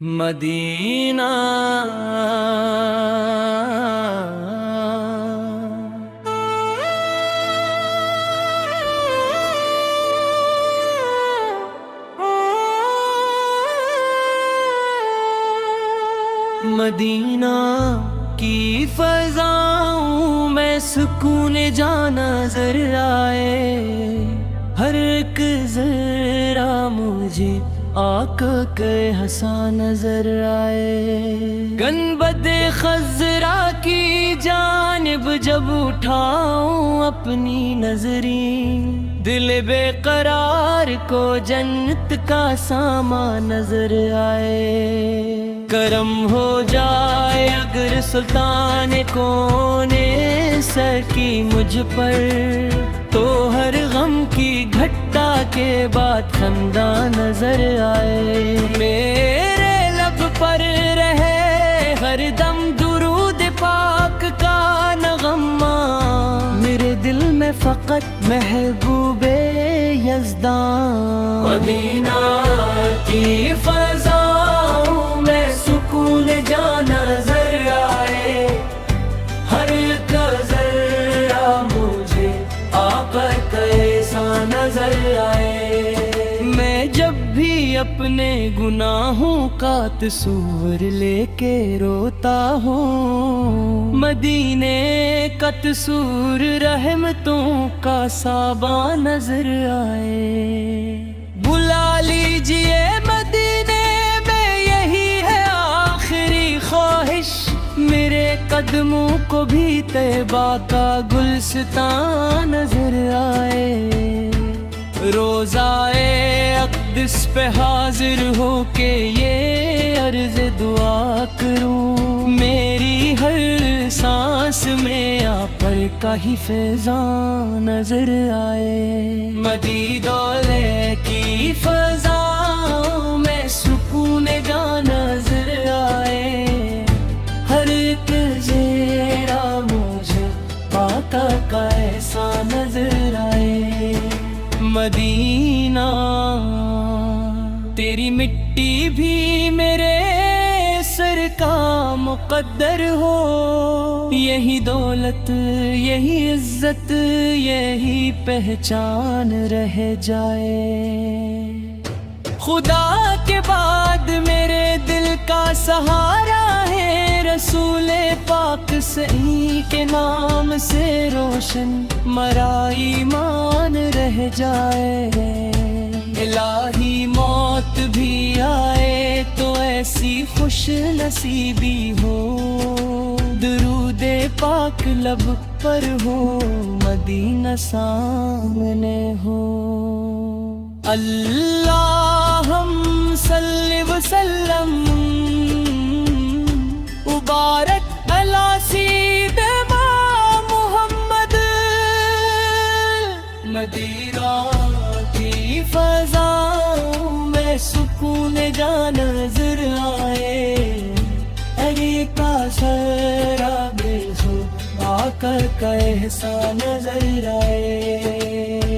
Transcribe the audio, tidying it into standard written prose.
مدینہ مدینہ کی فضاؤں میں سکون جاں نظر آئے، ہر ایک ذرہ مجھے آقا کے ہنسا نظر آئے۔ گنبد خضرا کی جانب جب اٹھاؤں اپنی نظریں، دل بے قرار کو جنت کا سامان نظر آئے۔ کرم ہو جائے اگر سلطان کون سکی مجھ پر، تو ہر غم کی گھٹا کے بعد خنداں نظر آئے۔ میرے لب پر رہے ہر دم درود پاک کا نغمہ، میرے دل میں فقط محبوب یزداں۔ مدینہ کی فضاؤں میں سکون جاں نظر آئے، ہر ایک ذرہ مجھے آقا کیسا نظر آئے۔ میں جب بھی اپنے گناہوں کا تصور لے کے روتا ہوں، مدینے کا تصور رحمتوں کا ساباں نظر آئے۔ بلا لیجئے مدینے میں یہی ہے آخری خواہش، میرے قدموں کو بھی طیبہ کا گلستاں نظر آئے۔ روضائے اقدس پہ حاضر ہو کے یہ عرض دعا کروں، میری ہر سانس میں آپ کا ہی فیضاں نظر آئے۔ مدی دولے کی فضاؤں میں سکون جاں نظر آئے، ہر ایک زیرہ مجھے آقا کا ایسا نظر آئے۔ مدینہ تیری مٹی بھی میرے سر کا مقدر ہو، یہی دولت یہی عزت یہی پہچان رہ جائے۔ خدا کے بعد میرے دل کا سہارا ہے رسول پاک سئی کے نام سے روشن مرا ایمان رہ جائے۔ الہی موت بھی آئے تو ایسی خوش نصیبی ہو، درود پاک لب پر ہو مدینہ سامنے ہو۔ اللہم صلی وسلم مبارک علی سیدنا محمد۔ مدینہ کی فضاؤں میں سکون جاں نظر آئے، علی کا سرا بے خود آقا کا احسان نظر آئے۔